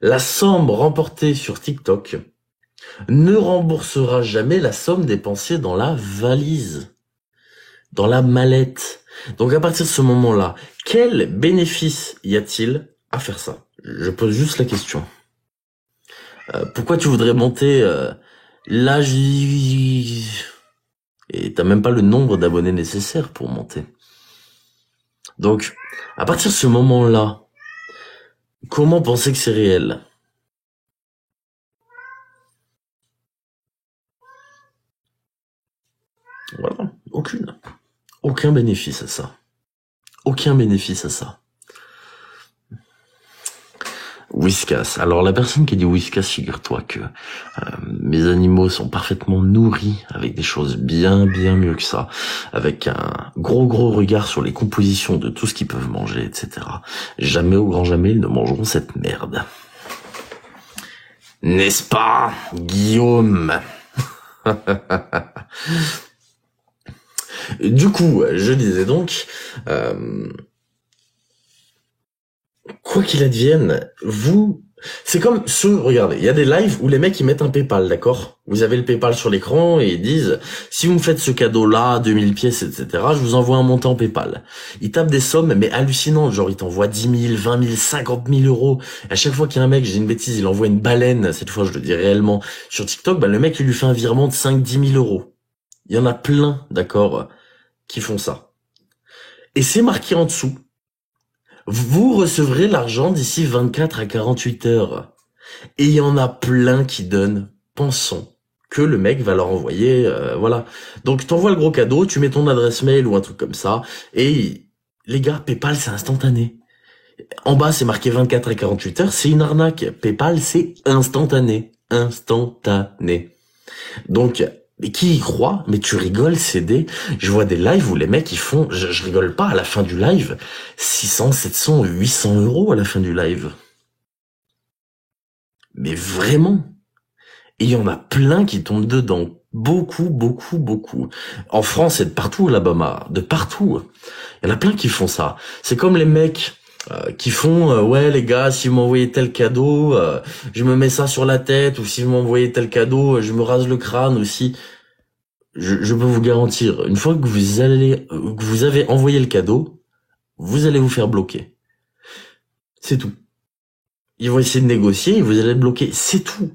la somme remportée sur TikTok ne remboursera jamais la somme dépensée dans la valise, dans la mallette. Donc à partir de ce moment-là, quel bénéfice y a-t-il à faire ça? Je pose juste la question. Pourquoi tu voudrais monter l'âge et t'as même pas le nombre d'abonnés nécessaires pour monter. Donc, à partir de ce moment-là, comment penser que c'est réel? Voilà, aucun bénéfice à ça. Aucun bénéfice à ça. Whiskas. Alors la personne qui dit Whiskas, figure-toi que mes animaux sont parfaitement nourris avec des choses bien mieux que ça, avec un gros regard sur les compositions de tout ce qu'ils peuvent manger, etc. Jamais au grand jamais ils ne mangeront cette merde. N'est-ce pas, Guillaume? Du coup, je disais donc, quoi qu'il advienne, c'est comme regardez, il y a des lives où les mecs ils mettent un PayPal, d'accord? Vous avez le PayPal sur l'écran et ils disent, si vous me faites ce cadeau-là, 2000 pièces, etc., je vous envoie un montant PayPal. Ils tapent des sommes, mais hallucinantes, genre ils t'envoient 10 000, 20 000, 50 000 euros. À chaque fois qu'il y a un mec, j'ai une bêtise, il envoie une baleine, cette fois je le dis réellement, sur TikTok, le mec il lui fait un virement de 5-10 000 euros. Il y en a plein, d'accord, qui font ça. Et c'est marqué en dessous. Vous recevrez l'argent d'ici 24 à 48 heures. Et il y en a plein qui donnent, pensant que le mec va leur envoyer, voilà. Donc t'envoies le gros cadeau, tu mets ton adresse mail ou un truc comme ça, et les gars, PayPal c'est instantané. En bas c'est marqué 24 à 48 heures, c'est une arnaque. PayPal c'est instantané. Donc, mais qui y croit? Mais tu rigoles, CD. Je vois des lives où les mecs ils font, je rigole pas, à la fin du live, 600, 700, 800 euros à la fin du live. Mais vraiment. Et il y en a plein qui tombent dedans. Beaucoup. En France et de partout, là-bas, de partout. Il y en a plein qui font ça. C'est comme les mecs qui font, ouais les gars, si vous m'envoyez tel cadeau, je me mets ça sur la tête, ou si vous m'envoyez tel cadeau, je me rase le crâne aussi. Je peux vous garantir, une fois que vous avez envoyé le cadeau, vous allez vous faire bloquer. C'est tout. Ils vont essayer de négocier et vous allez être bloqué. C'est tout.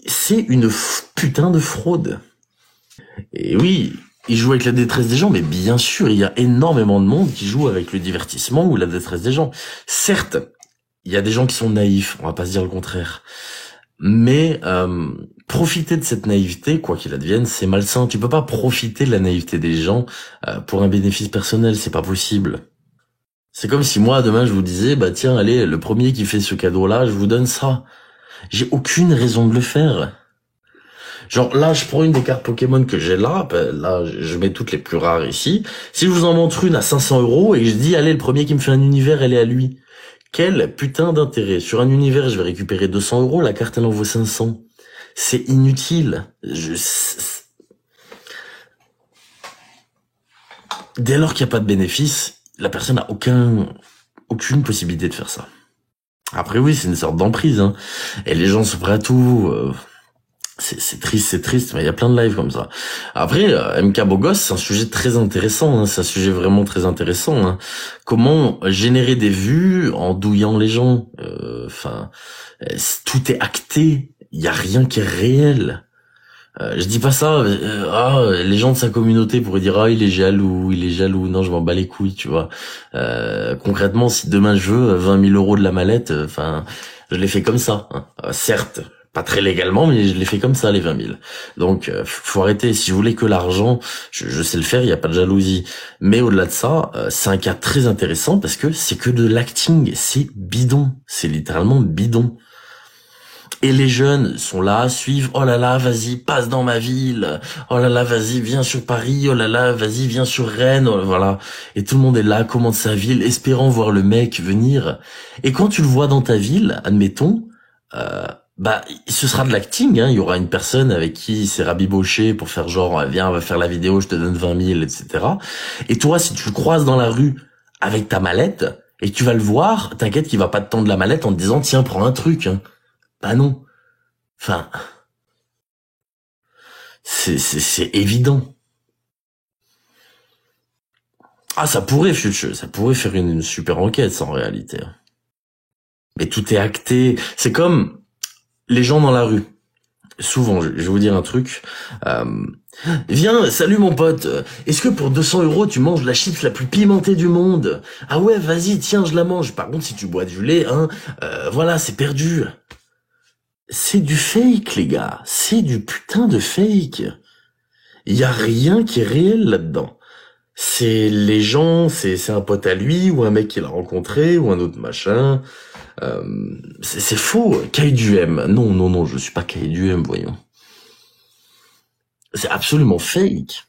C'est une putain de fraude. Et oui, ils jouent avec la détresse des gens, mais bien sûr, il y a énormément de monde qui joue avec le divertissement ou la détresse des gens. Certes, il y a des gens qui sont naïfs, on va pas se dire le contraire. Mais profiter de cette naïveté, quoi qu'il advienne, c'est malsain. Tu peux pas profiter de la naïveté des gens pour un bénéfice personnel, c'est pas possible. C'est comme si moi, demain, je vous disais, bah tiens, allez, le premier qui fait ce cadeau-là, je vous donne ça. J'ai aucune raison de le faire. Genre là, je prends une des cartes Pokémon que j'ai là, je mets toutes les plus rares ici. Si je vous en montre une à 500 euros et que je dis, allez, le premier qui me fait un univers, elle est à lui. Quel putain d'intérêt. Sur un univers, je vais récupérer 200 euros, la carte elle en vaut 500. C'est inutile. Dès lors qu'il n'y a pas de bénéfice, la personne n'a aucune possibilité de faire ça. Après oui, c'est une sorte d'emprise, hein. Et les gens sont prêts à tout. C'est triste, mais il y a plein de lives comme ça. Après, MK Bogos, c'est un sujet très intéressant, hein, c'est un sujet vraiment très intéressant. Hein. Comment générer des vues en douillant les gens. Tout est acté. il y a rien qui est réel. Je dis pas ça, les gens de sa communauté pourraient dire il est jaloux, non je m'en bats les couilles, tu vois. Concrètement, si demain je veux 20 000 euros de la mallette, je l'ai fait comme ça, hein. Certes, pas très légalement, mais je l'ai fait comme ça, les 20 000. Donc, faut arrêter. Si vous voulez que l'argent, je sais le faire, il n'y a pas de jalousie. Mais au-delà de ça, c'est un cas très intéressant parce que c'est que de l'acting, c'est bidon, c'est littéralement bidon. Et les jeunes sont là à suivre, oh là là, vas-y, passe dans ma ville, oh là là, vas-y, viens sur Paris, oh là là, vas-y, viens sur Rennes, voilà. Et tout le monde est là, commande sa ville, espérant voir le mec venir. Et quand tu le vois dans ta ville, admettons, ce sera de l'acting, hein. Il y aura une personne avec qui il s'est rabiboché pour faire genre, viens, on va faire la vidéo, je te donne 20 000, etc. Et toi, si tu le croises dans la rue avec ta mallette, et que tu vas le voir, t'inquiète qu'il va pas te tendre la mallette en te disant, tiens, prends un truc, hein. Bah non. Enfin, c'est évident. Ah, ça pourrait, Future, ça pourrait faire une super enquête, ça, en réalité. Mais tout est acté. C'est comme les gens dans la rue. Souvent, je vais vous dire un truc. Viens, salut mon pote. Est-ce que pour 200 euros, tu manges la chips la plus pimentée du monde? Ah ouais, vas-y, tiens, je la mange. Par contre, si tu bois du lait, voilà, c'est perdu. C'est du fake, les gars. C'est du putain de fake. Il y a rien qui est réel là-dedans. C'est les gens, c'est un pote à lui, ou un mec qu'il a rencontré, ou un autre machin. C'est faux. KDUM. Non, je suis pas KDUM, voyons. C'est absolument fake.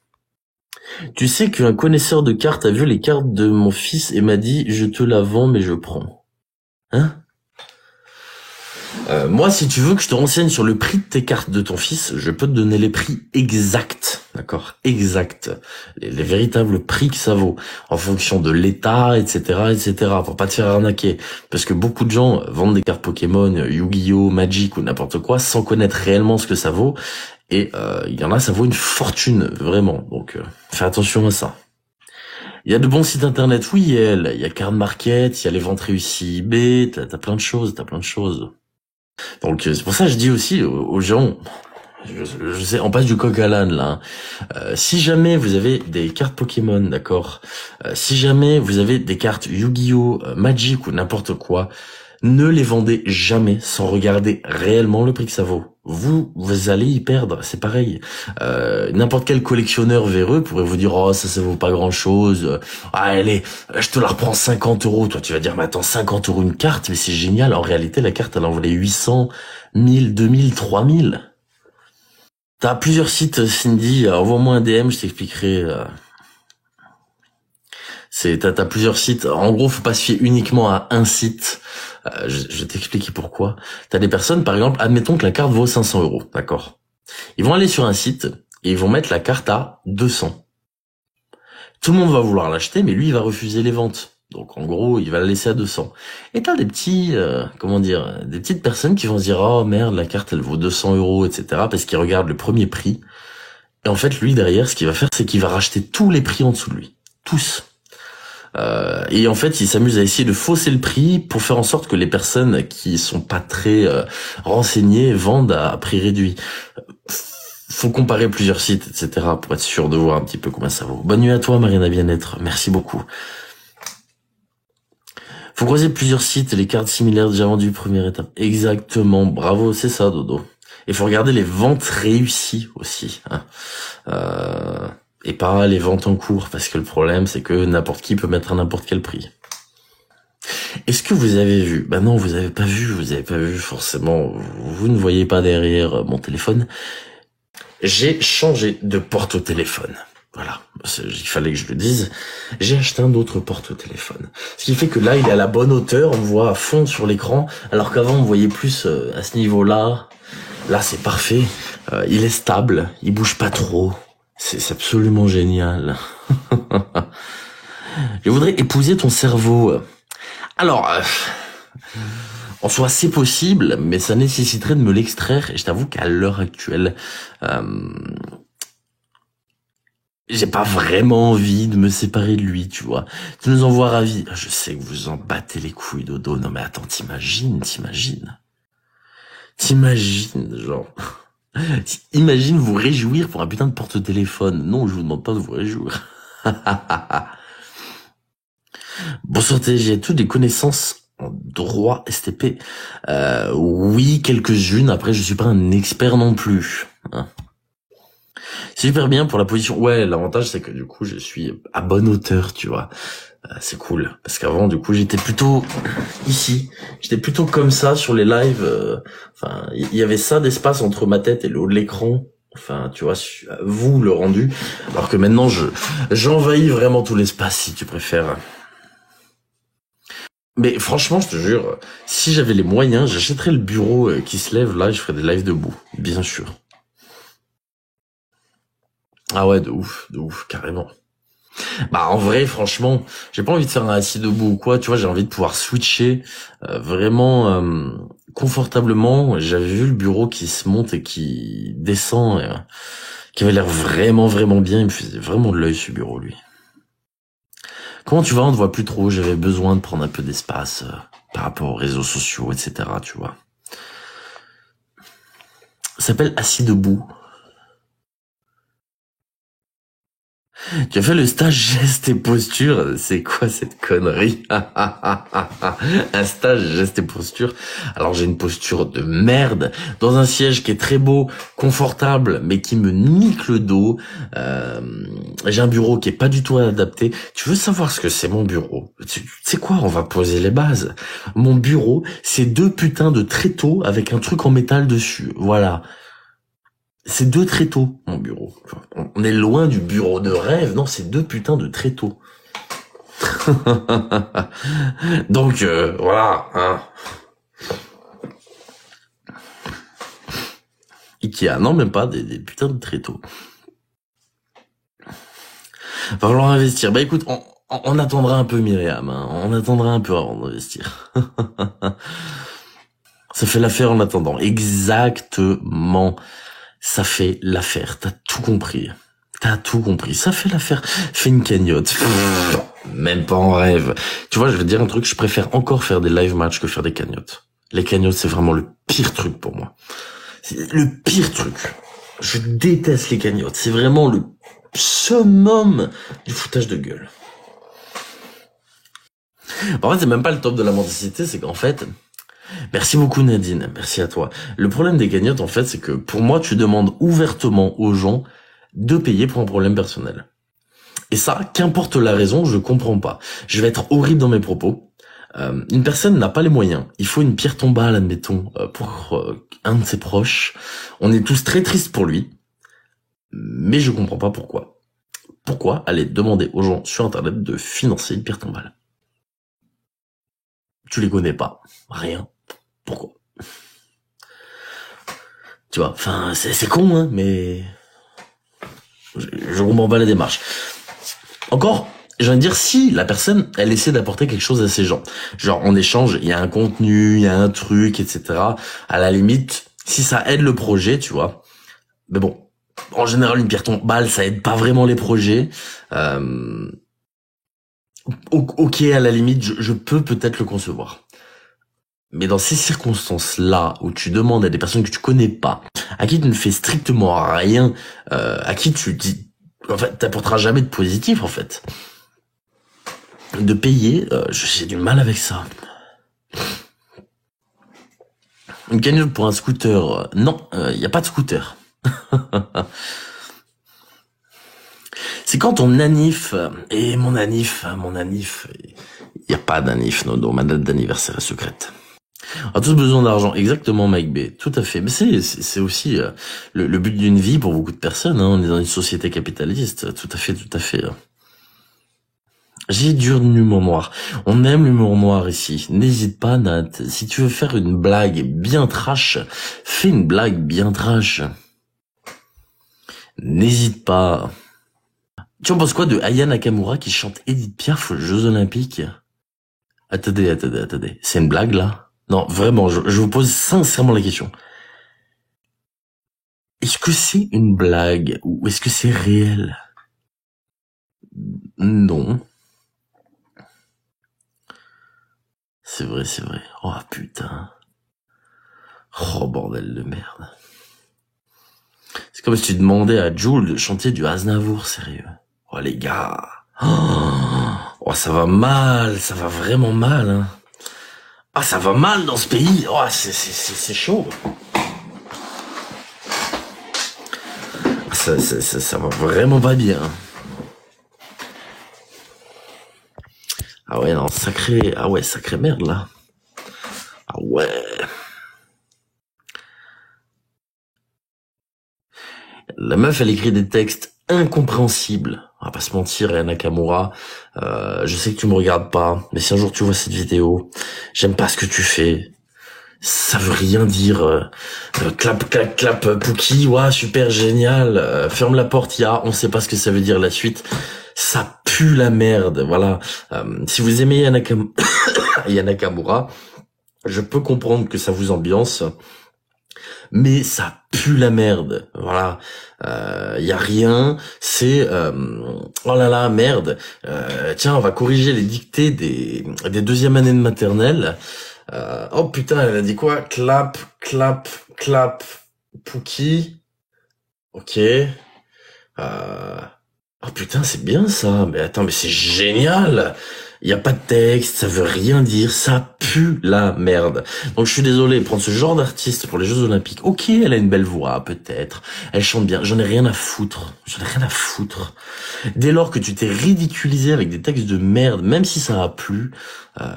Tu sais qu'un connaisseur de cartes a vu les cartes de mon fils et m'a dit, je te la vends, mais je prends. Hein? Moi, si tu veux que je te renseigne sur le prix de tes cartes de ton fils, je peux te donner les prix exacts, d'accord? Exacts. Les véritables prix que ça vaut, en fonction de l'état, etc., pour pas te faire arnaquer. Parce que beaucoup de gens vendent des cartes Pokémon, Yu-Gi-Oh, Magic ou n'importe quoi, sans connaître réellement ce que ça vaut. Et il y en a, ça vaut une fortune, vraiment. Donc, fais attention à ça. Il y a de bons sites internet, oui, il y a Card Market, il y a les ventes réussies eBay, t'as plein de choses, Donc c'est pour ça que je dis aussi aux gens, je sais, on passe du coq à l'âne là. Si jamais vous avez des cartes Pokémon, d'accord, si jamais vous avez des cartes Yu-Gi-Oh, Magic ou n'importe quoi, ne les vendez jamais sans regarder réellement le prix que ça vaut. Vous allez y perdre, c'est pareil. N'importe quel collectionneur véreux pourrait vous dire, oh, ça vaut pas grand chose. Ah, allez, je te la reprends 50 euros. Toi, tu vas dire, mais attends, 50 euros une carte, mais c'est génial. En réalité, la carte, elle en valait 800, 1000, 2000, 3000. T'as plusieurs sites, Cindy. Envoie-moi un DM, je t'expliquerai. T'as plusieurs sites. En gros, faut pas se fier uniquement à un site. Je vais t'expliquer pourquoi. T'as des personnes, par exemple, admettons que la carte vaut 500 euros, d'accord? Ils vont aller sur un site et ils vont mettre la carte à 200. Tout le monde va vouloir l'acheter, mais lui, il va refuser les ventes. Donc, en gros, il va la laisser à 200. Et t'as des petits, des petites personnes qui vont se dire, oh merde, la carte, elle vaut 200 euros, etc. parce qu'ils regardent le premier prix. Et en fait, lui, derrière, ce qu'il va faire, c'est qu'il va racheter tous les prix en dessous de lui. Tous. Et en fait, il s'amuse à essayer de fausser le prix pour faire en sorte que les personnes qui sont pas très renseignées vendent à prix réduit. Faut comparer plusieurs sites, etc. pour être sûr de voir un petit peu combien ça vaut. Bonne nuit à toi, Marina Bien-être. Merci beaucoup. Faut croiser plusieurs sites, les cartes similaires déjà vendues, première étape. Exactement. Bravo, c'est ça, Dodo. Et faut regarder les ventes réussies aussi, hein. Et pas les ventes en cours, parce que le problème, c'est que n'importe qui peut mettre à n'importe quel prix. Est-ce que vous avez vu? Bah non, vous avez pas vu, forcément. Vous ne voyez pas derrière mon téléphone. J'ai changé de porte au téléphone. Voilà. Il fallait que je le dise. J'ai acheté un autre porte au téléphone. Ce qui fait que là, il est à la bonne hauteur, on me voit à fond sur l'écran, alors qu'avant, on me voyait plus à ce niveau-là. Là, c'est parfait. Il est stable, il bouge pas trop. C'est absolument génial. Je voudrais épouser ton cerveau. Alors, en soi, c'est possible, mais ça nécessiterait de me l'extraire. Et je t'avoue qu'à l'heure actuelle, j'ai pas vraiment envie de me séparer de lui, tu vois. Tu nous envoies ravis. Je sais que vous en battez les couilles, Dodo. Non mais attends, t'imagines. T'imagines, genre... Imagine vous réjouir pour un putain de porte-téléphone. Non, je vous demande pas de vous réjouir. Bonsoir TG, toutes des connaissances en droit STP. Oui, quelques-unes. Après, je suis pas un expert non plus. Hein. C'est super bien pour la position. Ouais, l'avantage c'est que du coup, je suis à bonne hauteur, tu vois. C'est cool. Parce qu'avant, du coup, j'étais plutôt ici. J'étais plutôt comme ça sur les lives. Enfin, il y avait ça d'espace entre ma tête et le haut de l'écran. Enfin, tu vois, vous le rendu. Alors que maintenant, j'envahis vraiment tout l'espace, si tu préfères. Mais franchement, je te jure, si j'avais les moyens, j'achèterais le bureau qui se lève là, et je ferais des lives debout, bien sûr. Ah ouais, de ouf, carrément. Bah en vrai, franchement, j'ai pas envie de faire un assis debout ou quoi, tu vois, j'ai envie de pouvoir switcher vraiment confortablement. J'avais vu le bureau qui se monte et qui descend, qui avait l'air vraiment vraiment bien, il me faisait vraiment de l'œil ce bureau lui. Comment tu vas? On te voit plus trop, j'avais besoin de prendre un peu d'espace par rapport aux réseaux sociaux, etc., tu vois. Ça s'appelle assis debout. Tu as fait le stage geste et posture, c'est quoi cette connerie? Un stage geste et posture. Alors j'ai une posture de merde, dans un siège qui est très beau, confortable, mais qui me nique le dos. J'ai un bureau qui est pas du tout adapté. Tu veux savoir ce que c'est mon bureau? Tu sais quoi? On va poser les bases. Mon bureau, c'est 2 putains de tréteaux avec un truc en métal dessus. Voilà. C'est 2 tréteaux, mon bureau. Enfin, on est loin du bureau de rêve. Non, c'est 2 putains de tréteaux. Donc, voilà. Hein. Ikea, non, même pas, des putains de tréteaux. Va falloir investir. Bah écoute, on attendra un peu Myriam. Hein. On attendra un peu avant d'investir. Ça fait l'affaire en attendant. Exactement. Ça fait l'affaire. T'as tout compris. T'as tout compris. Ça fait l'affaire. Fais une cagnotte. Même pas en rêve. Tu vois, je vais te dire un truc. Je préfère encore faire des live matchs que faire des cagnottes. Les cagnottes, c'est vraiment le pire truc pour moi. C'est le pire truc. Je déteste les cagnottes. C'est vraiment le summum du foutage de gueule. En fait, c'est même pas le top de la mendicité. C'est qu'en fait, merci beaucoup Nadine, merci à toi. Le problème des cagnottes, en fait, c'est que pour moi, tu demandes ouvertement aux gens de payer pour un problème personnel. Et ça, qu'importe la raison, je comprends pas. Je vais être horrible dans mes propos. Une personne n'a pas les moyens. Il faut une pierre tombale, admettons, pour un de ses proches. On est tous très tristes pour lui, mais je comprends pas pourquoi. Pourquoi aller demander aux gens sur Internet de financer une pierre tombale? Tu les connais pas, rien. Pourquoi? Tu vois, enfin, c'est con, hein, mais je comprends pas la démarche. Encore, j'ai envie de dire, si la personne, elle essaie d'apporter quelque chose à ces gens, genre en échange, il y a un contenu, il y a un truc, etc. À la limite, si ça aide le projet, tu vois. Mais bon, en général, une pierre tombale, ça aide pas vraiment les projets. Ok, à la limite, je peux peut-être le concevoir. Mais dans ces circonstances-là, où tu demandes à des personnes que tu connais pas, à qui tu ne fais strictement rien, à qui tu dis, en fait, t'apporteras jamais de positif, en fait. De payer, j'ai du mal avec ça. Une cagnotte pour un scooter, non, y a pas de scooter. C'est quand ton anif, et mon anif, y a pas d'anif, non, ma date d'anniversaire est secrète. On a tous besoin d'argent, exactement Mike B, tout à fait. Mais c'est aussi le but d'une vie pour beaucoup de personnes, hein. On est dans une société capitaliste, tout à fait, tout à fait. J'ai dur de l'humour noir. On aime l'humour noir ici. N'hésite pas, Nat. Si tu veux faire une blague bien trash, fais une blague bien trash. N'hésite pas. Tu en penses quoi de Aya Nakamura qui chante Edith Piaf aux Jeux Olympiques? Attendez. C'est une blague, là? Non, vraiment, je vous pose sincèrement la question. Est-ce que c'est une blague ou est-ce que c'est réel? Non. C'est vrai. Oh putain. Oh, bordel de merde. C'est comme si tu demandais à Jul de chanter du Aznavour, sérieux. Oh, les gars. Oh, ça va mal, ça va vraiment mal, hein. Ah, ça va mal dans ce pays. Oh, c'est chaud. Ça va vraiment pas bien. Ah ouais, non, sacré merde, là. Ah ouais. La meuf, elle écrit des textes incompréhensibles. On va pas se mentir, Aya Nakamura. Je sais que tu me regardes pas, mais si un jour tu vois cette vidéo, j'aime pas ce que tu fais. Ça veut rien dire. Clap, clap, clap, Pookie, ouah, super génial. Ferme la porte, on sait pas ce que ça veut dire la suite. Ça pue la merde, voilà. Si vous aimez Aya Nakamura, je peux comprendre que ça vous ambiance, mais ça pue la merde, voilà. Y a rien, c'est oh là là, merde. Tiens, on va corriger les dictées des deuxièmes années de maternelle. Oh putain, elle a dit quoi? Clap, clap, clap, Pookie. Ok. Oh putain, c'est bien ça. Mais attends, mais c'est génial. Il y a pas de texte, ça veut rien dire, ça pue la merde. Donc je suis désolé, prendre ce genre d'artiste pour les Jeux Olympiques. Ok, elle a une belle voix, peut-être. Elle chante bien, j'en ai rien à foutre. J'en ai rien à foutre. Dès lors que tu t'es ridiculisé avec des textes de merde, même si ça a plu,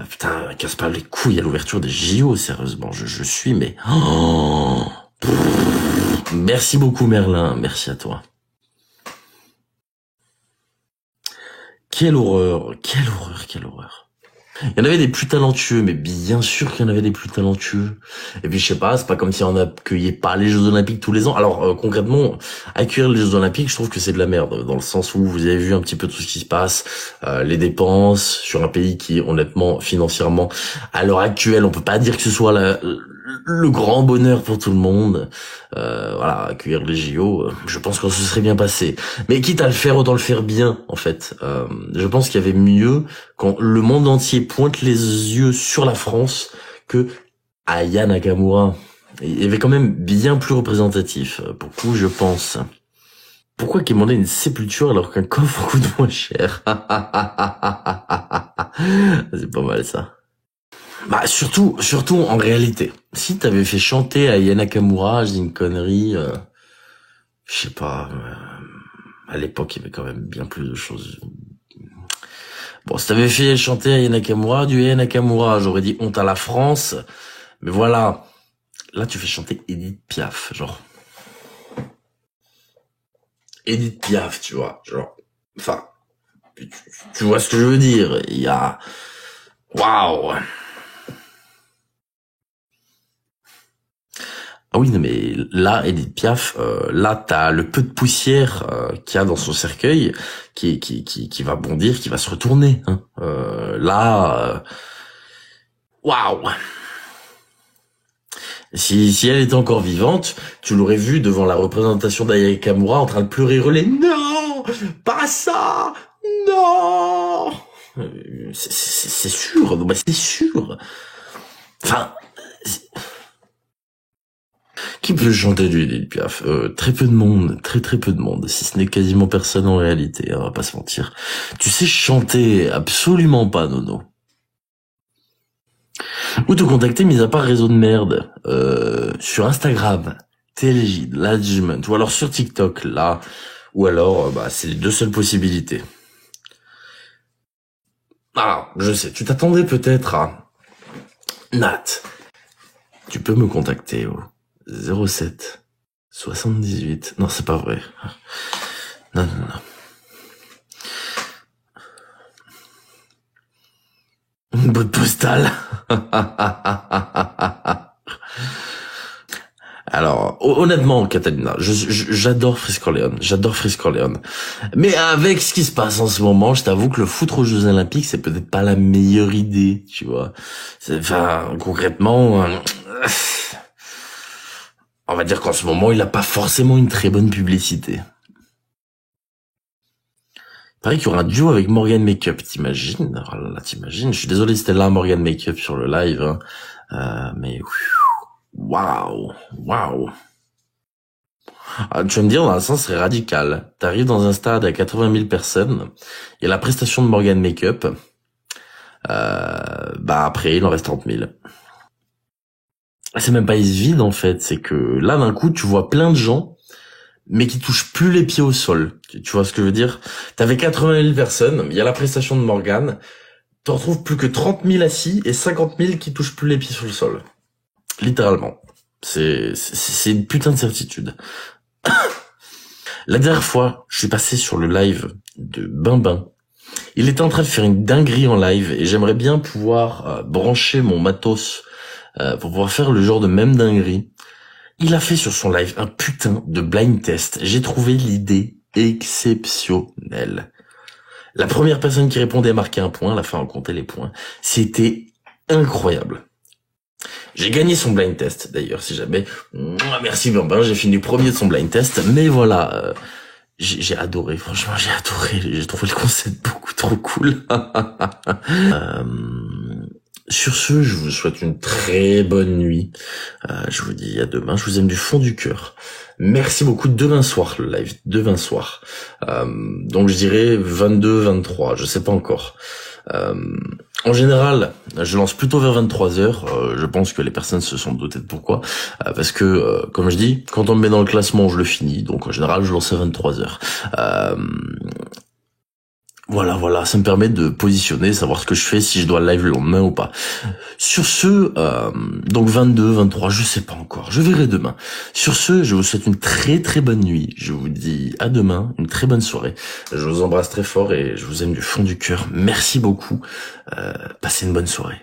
putain, casse pas les couilles à l'ouverture des JO, sérieusement. Je suis, mais... Oh, merci beaucoup Merlin, merci à toi. Quelle horreur, quelle horreur, quelle horreur. Il y en avait des plus talentueux, mais bien sûr qu'il y en avait des plus talentueux. Et puis je sais pas, c'est pas comme si on n'accueillait pas les Jeux Olympiques tous les ans. Alors concrètement, accueillir les Jeux Olympiques, je trouve que c'est de la merde, dans le sens où vous avez vu un petit peu tout ce qui se passe, les dépenses sur un pays qui, honnêtement, financièrement, à l'heure actuelle, on peut pas dire que ce soit le grand bonheur pour tout le monde. Voilà, accueillir les JO, je pense que ce serait bien passé. Mais quitte à le faire, autant le faire bien, en fait. Je pense qu'il y avait mieux quand le monde entier pointe les yeux sur la France que Aya Nakamura. Il y avait quand même bien plus représentatif, pour le coup, je pense. Pourquoi qu'il demandait une sépulture alors qu'un coffre coûte moins cher? C'est pas mal, ça. Bah, surtout, en réalité. Si t'avais fait chanter Aya Nakamura, je dis une connerie, je sais pas, à l'époque, il y avait quand même bien plus de choses. Bon, si t'avais fait chanter Aya Nakamura, du Aya Nakamura, j'aurais dit honte à la France. Mais voilà. Là, tu fais chanter Edith Piaf, genre. Edith Piaf, tu vois, genre. Enfin, tu vois ce que je veux dire. Il y a... Waouh! Ah oui, non mais là, Edith Piaf, là t'as le peu de poussière qu'il y a dans son cercueil qui va bondir, qui va se retourner. Hein. Waouh. Si elle était encore vivante, tu l'aurais vu devant la représentation d'Aya Nakamura en train de pleurer et hurler non, pas ça, non. C'est sûr, bah c'est sûr. Enfin. Qui peut chanter du Edith Piaf? Très peu de monde, très peu de monde, si ce n'est quasiment personne en réalité, hein, on va pas se mentir. Tu sais chanter? Absolument pas, Nono. Où te contacter, mis à part réseau de merde? Sur Instagram, TLJ, Lagement, ou alors sur TikTok, là, ou alors, bah, c'est les deux seules possibilités. Ah, je sais, tu t'attendais peut-être à... Nat, tu peux me contacter au 07 78... Non, c'est pas vrai. Non. Une boîte postale. Alors, honnêtement, Catalina, j'adore Frisk-Orléans, Mais avec ce qui se passe en ce moment, je t'avoue que le foutre aux Jeux Olympiques, c'est peut-être pas la meilleure idée, tu vois. Enfin, concrètement, on va dire qu'en ce moment, il a pas forcément une très bonne publicité. Il paraît qu'il y aura un duo avec Morgan Makeup, t'imagines? Oh là là, t'imagines? Je suis désolé si t'es là, Morgan Makeup, sur le live, hein. Mais... Waouh, waouh. Ah, tu vas me dire, dans un sens, c'est radical. T'arrives dans un stade à 80 000 personnes, il y a la prestation de Morgan Makeup, bah après, il en reste 30 000. C'est même pas vide, en fait, c'est que là, d'un coup, tu vois plein de gens, mais qui touchent plus les pieds au sol. Tu vois ce que je veux dire? T'avais 80 000 personnes, il y a la prestation de Morgan, t'en retrouves plus que 30 000 assis et 50 000 qui touchent plus les pieds sur le sol. Littéralement. C'est une putain de certitude. La dernière fois, je suis passé sur le live de Bim. Il était en train de faire une dinguerie en live et j'aimerais bien pouvoir brancher mon matos pour pouvoir faire le genre de même dinguerie. Il a fait sur son live un putain de blind test. J'ai trouvé l'idée exceptionnelle. La première personne qui répondait à marquer un point, à la fin on comptait les points. C'était incroyable. J'ai gagné son blind test, d'ailleurs, si jamais. Merci Bambin, j'ai fini premier de son blind test. Mais voilà, j'ai adoré, franchement, j'ai adoré. J'ai trouvé le concept beaucoup trop cool. Sur ce, je vous souhaite une très bonne nuit. Je vous dis à demain, je vous aime du fond du cœur. Merci beaucoup, demain soir, le live, demain soir. Donc je dirais 22, 23, je sais pas encore. En général, je lance plutôt vers 23h. Je pense que les personnes se sont doutées de pourquoi. Parce que, comme je dis, quand on me met dans le classement, je le finis. Donc en général, je lance à 23h. Voilà, ça me permet de positionner, savoir ce que je fais, si je dois live le lendemain ou pas. Sur ce, donc 22, 23, je sais pas encore, je verrai demain. Sur ce, je vous souhaite une très très bonne nuit, je vous dis à demain, une très bonne soirée. Je vous embrasse très fort et je vous aime du fond du cœur, merci beaucoup, passez une bonne soirée.